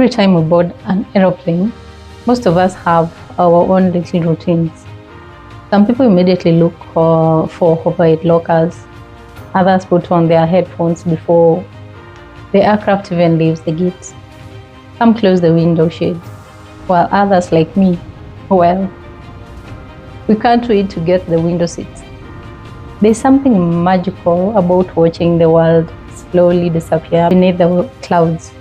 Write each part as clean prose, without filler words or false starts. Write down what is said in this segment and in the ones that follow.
Every time we board an aeroplane, most of us have our own little routines. Some people immediately look for overhead lockers. Others put on their headphones before the aircraft even leaves the gate. Some close the window shade, while others, like me, well, we can't wait to get the window seat. There's something magical about watching the world slowly disappear beneath the clouds,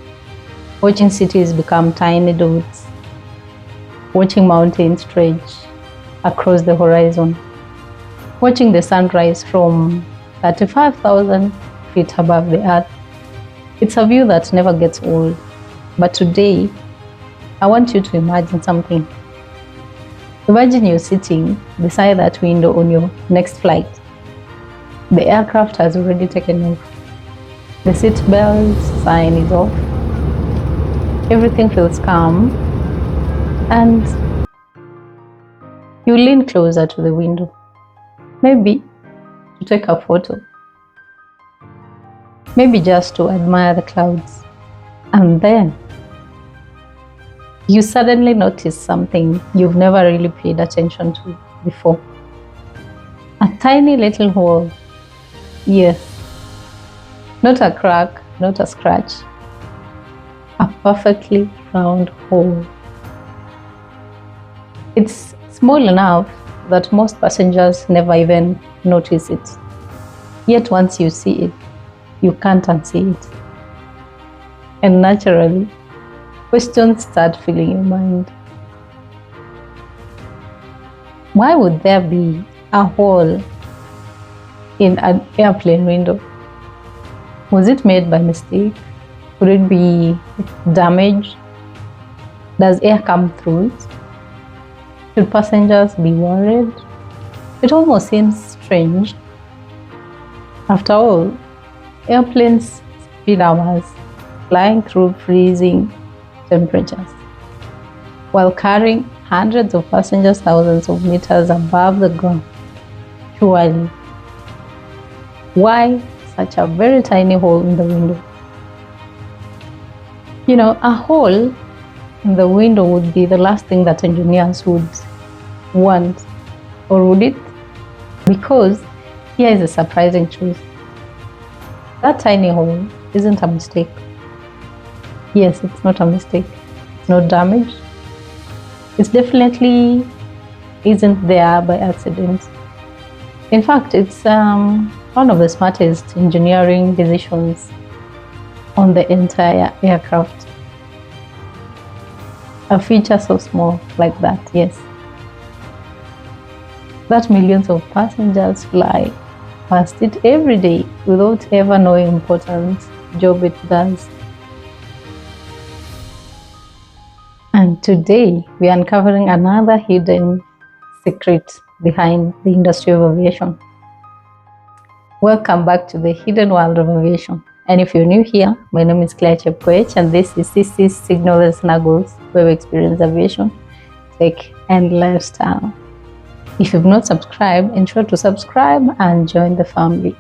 watching cities become tiny dots, watching mountains stretch across the horizon, watching the sun rise from 35,000 feet above the earth. It's a view that never gets old. But today, I want you to imagine something. Imagine you're sitting beside that window on your next flight. The aircraft has already taken off. The seatbelt sign is off. Everything feels calm. And you lean closer to the window. Maybe to take a photo. Maybe just to admire the clouds. And then you suddenly notice something you've never really paid attention to before. A tiny little hole. Yes. Not a crack, not a scratch. A perfectly round hole. It's small enough that most passengers never even notice it. Yet once you see it, you can't unsee it. And naturally, questions start filling your mind. Why would there be a hole in an airplane window? Was it made by mistake? Could it be damaged? Does air come through it? Should passengers be worried? It almost seems strange. After all, airplanes spend hours flying through freezing temperatures while carrying hundreds of passengers thousands of meters above the ground. Surely, why such a very tiny hole in the window? You know, a hole in the window would be the last thing that engineers would want, or would it? Because here is a surprising truth. That tiny hole isn't a mistake. Yes, it's not a mistake. It's not damage. It definitely isn't there by accident. In fact, it's one of the smartest engineering decisions on the entire aircraft. A feature so small like that, yes. That millions of passengers fly past it every day without ever knowing the important job it does. And today, we are uncovering another hidden secret behind the industry of aviation. Welcome back to the Hidden World of Aviation. And if you're new here, my name is Claire Chepkoech, and this is CC's Signals Snuggles, where we experience aviation, tech, and lifestyle. If you've not subscribed, ensure to subscribe and join the family.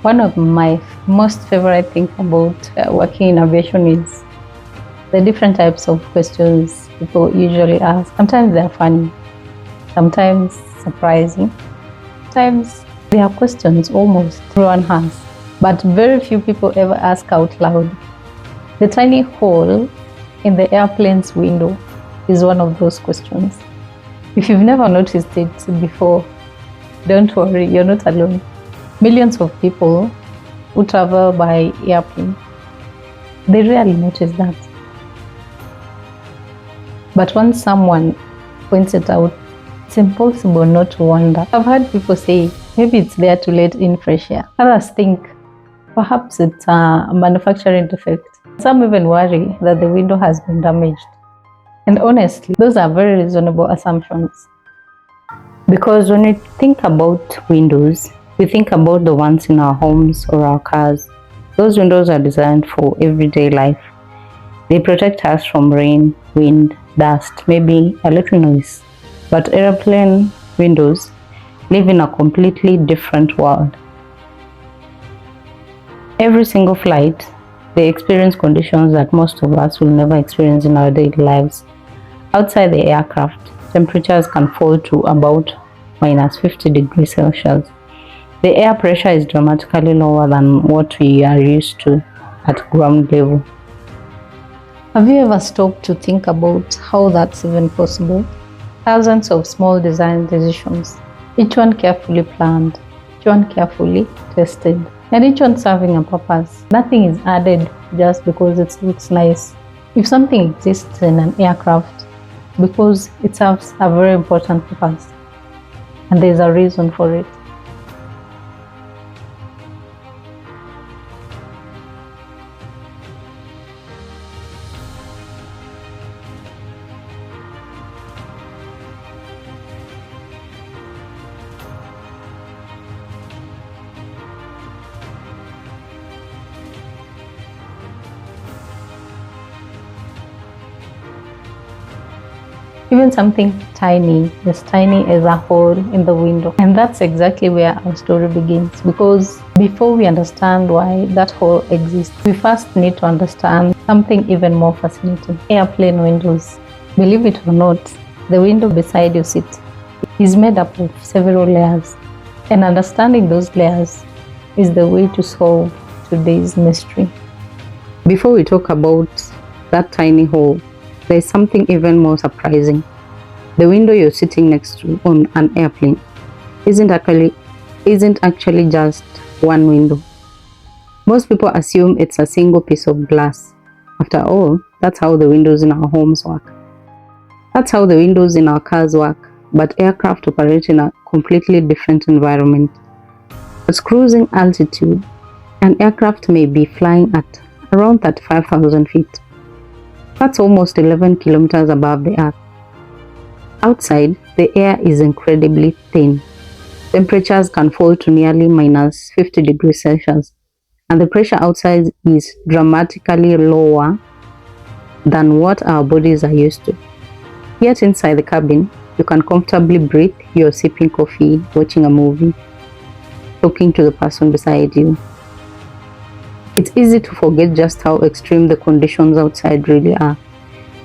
One of my most favorite things about working in aviation is the different types of questions people usually ask. Sometimes they're funny, sometimes surprising, sometimes they are questions almost everyone has, but very few people ever ask out loud. The tiny hole in the airplane's window is one of those questions. If you've never noticed it before, don't worry, you're not alone. Millions of people who travel by airplane, they rarely notice that. But once someone points it out, it's impossible not to wonder. I've heard people say, maybe it's there to let in fresh air. Others think, perhaps it's a manufacturing defect. Some even worry that the window has been damaged. And honestly, those are very reasonable assumptions. Because when we think about windows, we think about the ones in our homes or our cars. Those windows are designed for everyday life. They protect us from rain, wind, dust, maybe a little noise. But airplane windows live in a completely different world. Every single flight, they experience conditions that most of us will never experience in our daily lives. Outside the aircraft, temperatures can fall to about minus 50 degrees Celsius. The air pressure is dramatically lower than what we are used to at ground level. Have you ever stopped to think about how that's even possible? Thousands of small design decisions, each one carefully planned, each one carefully tested, and each one serving a purpose. Nothing is added just because it looks nice. If something exists in an aircraft, because it serves a very important purpose, and there's a reason for it. Even something tiny, as tiny as a hole in the window. And that's exactly where our story begins, because before we understand why that hole exists, we first need to understand something even more fascinating: airplane windows. Believe it or not, the window beside your seat is made up of several layers, and understanding those layers is the way to solve today's mystery. Before we talk about that tiny hole, there is something even more surprising. The window you're sitting next to on an airplane isn't actually just one window. Most people assume it's a single piece of glass. After all, that's how the windows in our homes work. That's how the windows in our cars work. But aircraft operate in a completely different environment. At cruising altitude, an aircraft may be flying at around 35,000 feet. That's almost 11 kilometers above the earth. Outside, the air is incredibly thin. Temperatures can fall to nearly minus 50 degrees Celsius, and the pressure outside is dramatically lower than what our bodies are used to. Yet inside the cabin, you can comfortably breathe. You're sipping coffee, watching a movie, talking to the person beside you. It's easy to forget just how extreme the conditions outside really are,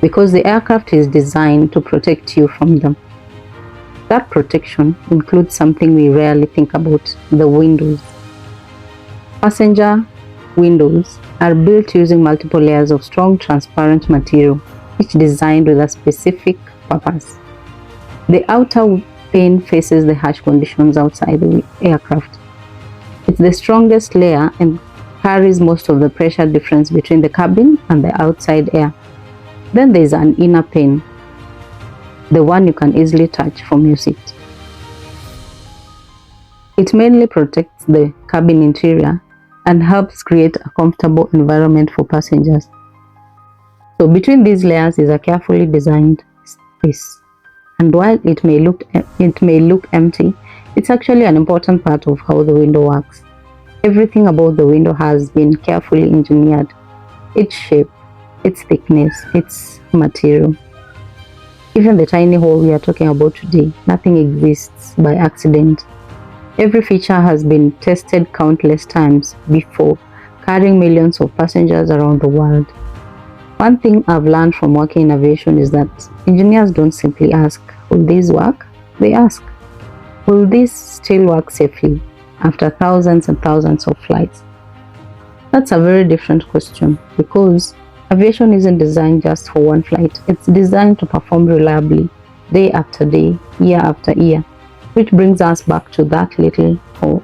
because the aircraft is designed to protect you from them. That protection includes something we rarely think about: the windows. Passenger windows are built using multiple layers of strong, transparent material, each designed with a specific purpose. The outer pane faces the harsh conditions outside the aircraft. It's the strongest layer and carries most of the pressure difference between the cabin and the outside air. Then there is an inner pane, the one you can easily touch from your seat. It mainly protects the cabin interior and helps create a comfortable environment for passengers. So between these layers is a carefully designed space. And while it may look empty, it's actually an important part of how the window works. Everything about the window has been carefully engineered: its shape, its thickness, its material. Even the tiny hole we are talking about today, nothing exists by accident. Every feature has been tested countless times before, carrying millions of passengers around the world. One thing I've learned from working in aviation is that engineers don't simply ask, "Will this work?" They ask, "Will this still work safely after thousands and thousands of flights?" That's a very different question, because aviation isn't designed just for one flight. It's designed to perform reliably, day after day, year after year, which brings us back to that little hole.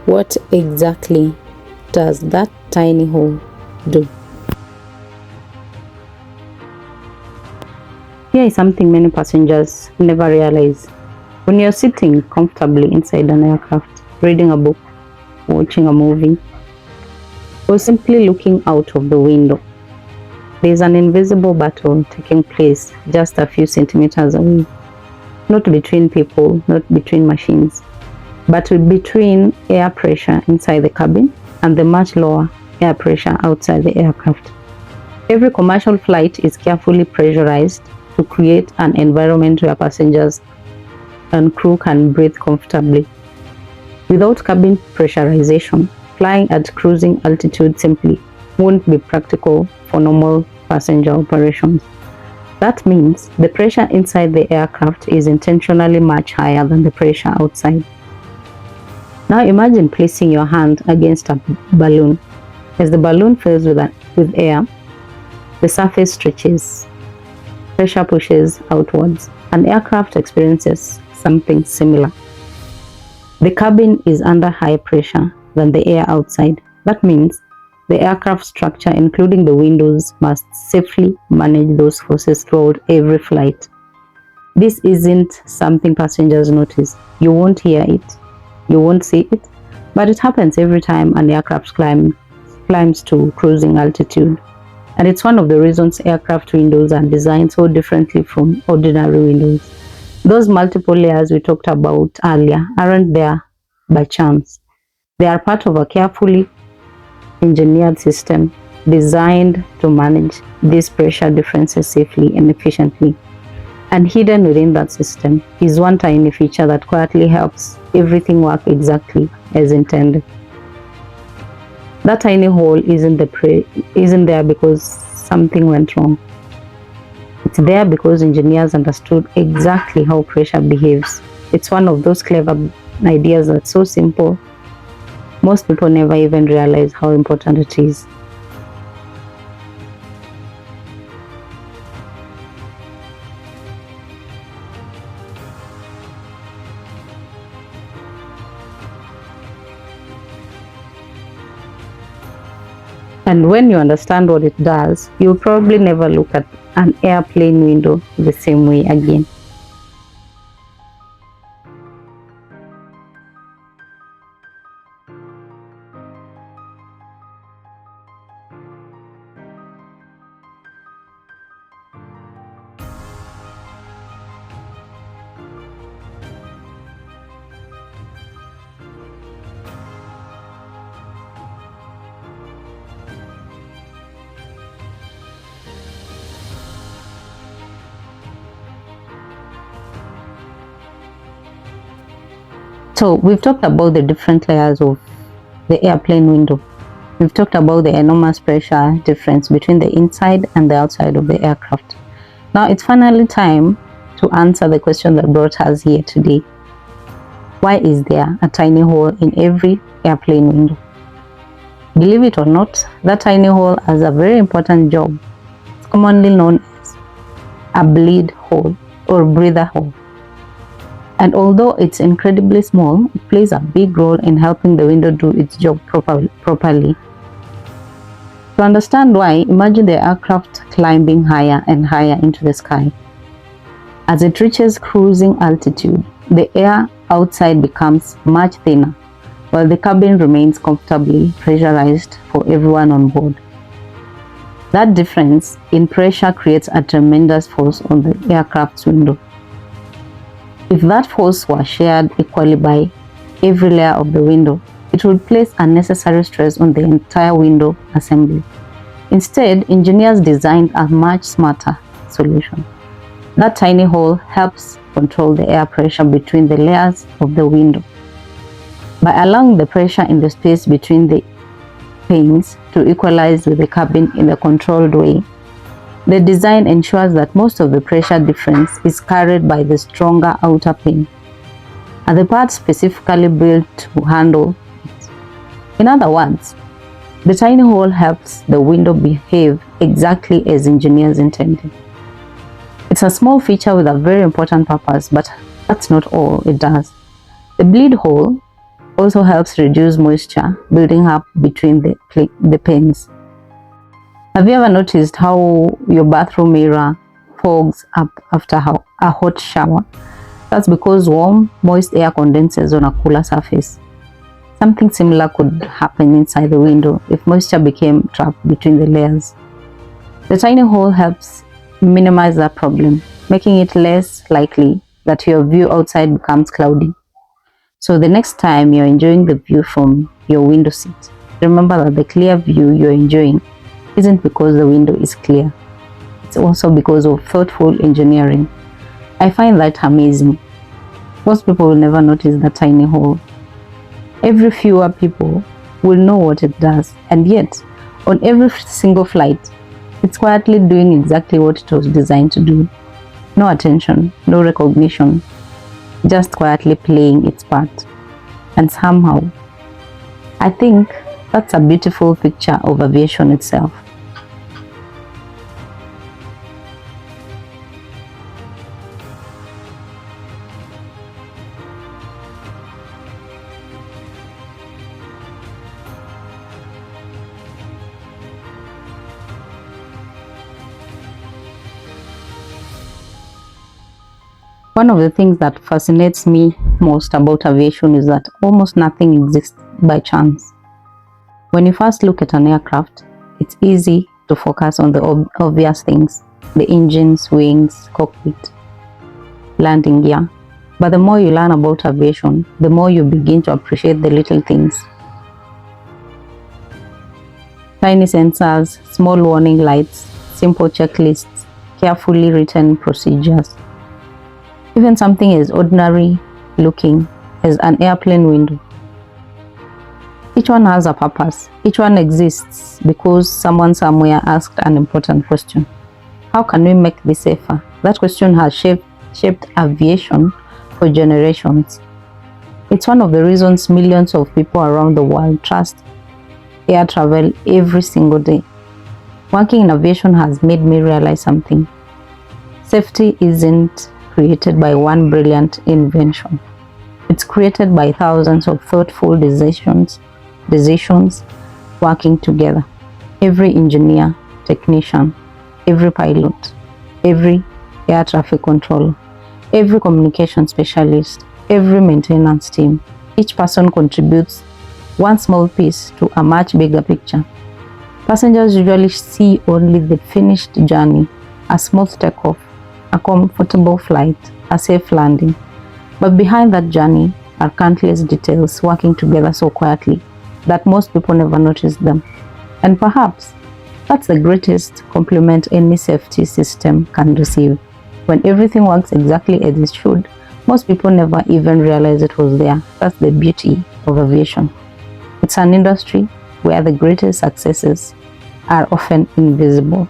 What exactly does that tiny hole do? Here is something many passengers never realize. When you're sitting comfortably inside an aircraft, reading a book, watching a movie, or simply looking out of the window, there's an invisible battle taking place just a few centimeters away. not between people, not between machines, but between air pressure inside the cabin and the much lower air pressure outside the aircraft. Every commercial flight is carefully pressurized to create an environment where passengers and crew can breathe comfortably. Without cabin pressurization, flying at cruising altitude simply won't be practical for normal passenger operations. That means the pressure inside the aircraft is intentionally much higher than the pressure outside. Now imagine placing your hand against a balloon. As the balloon fills with air, the surface stretches, pressure pushes outwards, and aircraft experiences something similar. The cabin is under higher pressure than the air outside. That means the aircraft structure, including the windows, must safely manage those forces throughout every flight. This isn't something passengers notice. You won't hear it, you won't see it, but it happens every time an aircraft climbs to cruising altitude. And it's one of the reasons aircraft windows are designed so differently from ordinary windows. Those multiple layers we talked about earlier aren't there by chance. They are part of a carefully engineered system designed to manage these pressure differences safely and efficiently. And hidden within that system is one tiny feature that quietly helps everything work exactly as intended. That tiny hole isn't there because something went wrong. It's there because engineers understood exactly how pressure behaves. It's one of those clever ideas that's so simple, most people never even realize how important it is. And when you understand what it does, you'll probably never look at an airplane window the same way again. So we've talked about the different layers of the airplane window. We've talked about the enormous pressure difference between the inside and the outside of the aircraft. Now it's finally time to answer the question that brought us here today. Why is there a tiny hole in every airplane window? Believe it or not, that tiny hole has a very important job. It's commonly known as a bleed hole or breather hole. And although it's incredibly small, it plays a big role in helping the window do its job properly. To understand why, imagine the aircraft climbing higher and higher into the sky. As it reaches cruising altitude, the air outside becomes much thinner, while the cabin remains comfortably pressurized for everyone on board. That difference in pressure creates a tremendous force on the aircraft's window. If that force were shared equally by every layer of the window, it would place unnecessary stress on the entire window assembly. Instead, engineers designed a much smarter solution. That tiny hole helps control the air pressure between the layers of the window. By allowing the pressure in the space between the panes to equalize with the cabin in a controlled way, the design ensures that most of the pressure difference is carried by the stronger outer pane, and the parts specifically built to handle it. In other words, the tiny hole helps the window behave exactly as engineers intended. It's a small feature with a very important purpose, but that's not all it does. The bleed hole also helps reduce moisture building up between the panes. Have you ever noticed how your bathroom mirror fogs up after a hot shower? That's because warm, moist air condenses on a cooler surface. Something similar could happen inside the window if moisture became trapped between the layers. The tiny hole helps minimize that problem, making it less likely that your view outside becomes cloudy. So the next time you're enjoying the view from your window seat, remember that the clear view you're enjoying isn't because the window is clear. It's also because of thoughtful engineering. I find that amazing. Most people will never notice that tiny hole. Every fewer people will know what it does, and yet, on every single flight, it's quietly doing exactly what it was designed to do. No attention, no recognition, just quietly playing its part. And somehow, I think that's a beautiful picture of aviation itself. One of the things that fascinates me most about aviation is that almost nothing exists by chance. When you first look at an aircraft, it's easy to focus on the obvious things: the engines, wings, cockpit, landing gear. But the more you learn about aviation, the more you begin to appreciate the little things. Tiny sensors, small warning lights, simple checklists, carefully written procedures. Even something as ordinary looking as an airplane window. Each one has a purpose. Each one exists because someone somewhere asked an important question. How can we make this safer? That question has shaped aviation for generations. It's one of the reasons millions of people around the world trust air travel every single day. Working in aviation has made me realize something. Safety isn't created by one brilliant invention. It's created by thousands of thoughtful decisions working together. Every engineer, technician, every pilot, every air traffic controller, every communication specialist, every maintenance team. Each person contributes one small piece to a much bigger picture. Passengers usually see only the finished journey, a smooth takeoff, a comfortable flight, a safe landing. But behind that journey are countless details working together so quietly that most people never notice them. And perhaps that's the greatest compliment any safety system can receive. When everything works exactly as it should, most people never even realize it was there. That's the beauty of aviation. It's an industry where the greatest successes are often invisible.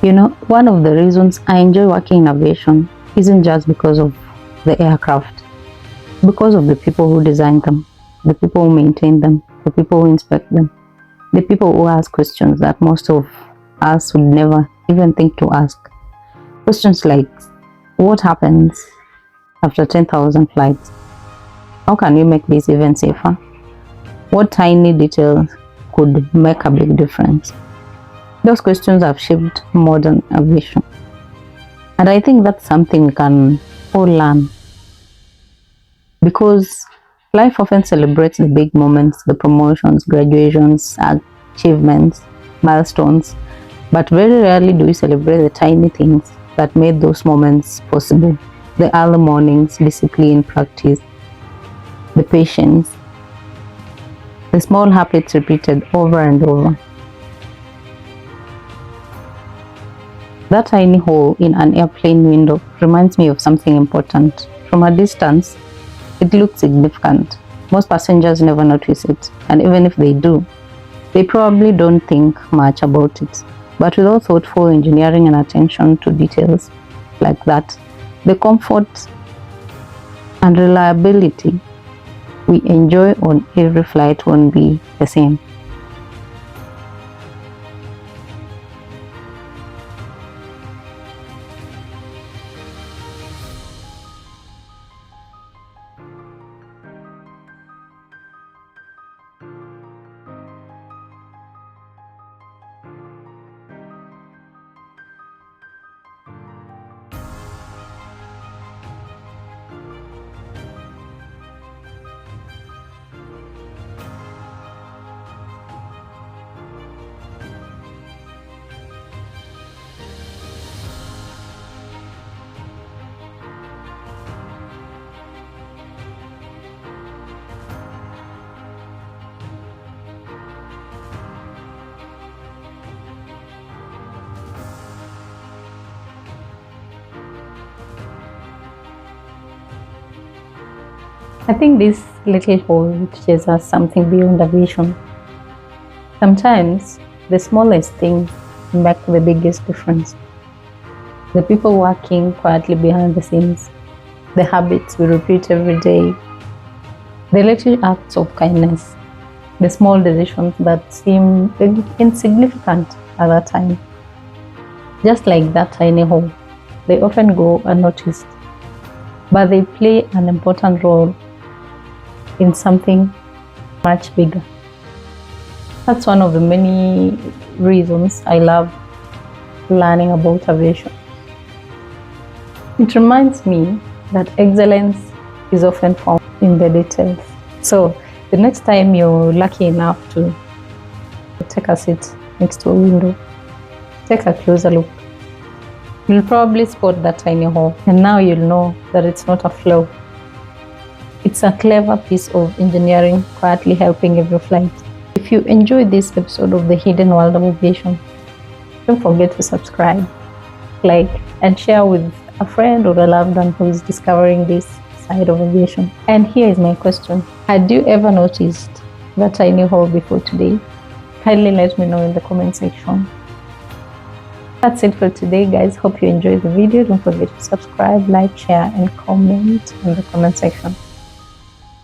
You know, one of the reasons I enjoy working in aviation isn't just because of the aircraft, because of the people who design them, the people who maintain them, the people who inspect them, the people who ask questions that most of us would never even think to ask. Questions like, what happens after 10,000 flights? How can we make this even safer? What tiny details could make a big difference? Those questions have shaped modern aviation. And I think that's something we can all learn, because life often celebrates the big moments, the promotions, graduations, achievements, milestones, but very rarely do we celebrate the tiny things that made those moments possible. The early mornings, discipline, practice, the patience, the small habits repeated over and over. That tiny hole in an airplane window reminds me of something important. From a distance, it looks significant. Most passengers never notice it, and even if they do, they probably don't think much about it. But without thoughtful engineering and attention to details like that, the comfort and reliability we enjoy on every flight won't be the same. I think this little hole teaches us something beyond aviation. Sometimes the smallest things make the biggest difference. The people working quietly behind the scenes, the habits we repeat every day, the little acts of kindness, the small decisions that seem insignificant at that time. Just like that tiny hole, they often go unnoticed, but they play an important role in something much bigger. That's one of the many reasons I love learning about aviation. It reminds me that excellence is often found in the details. So the next time you're lucky enough to take a seat next to a window, take a closer look. You'll probably spot that tiny hole, and now you'll know that it's not a flaw. It's a clever piece of engineering quietly helping every flight. If you enjoyed this episode of the Hidden World of Aviation, don't forget to subscribe, like, and share with a friend or a loved one who is discovering this side of aviation. And here is my question. Had you ever noticed that tiny hole before today? Kindly let me know in the comment section. That's it for today, guys. Hope you enjoyed the video. Don't forget to subscribe, like, share, and comment in the comment section.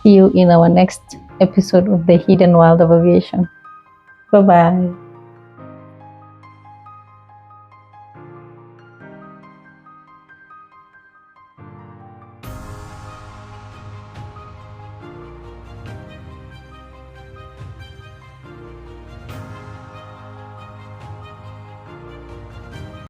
See you in our next episode of the Hidden World of Aviation. Bye-bye.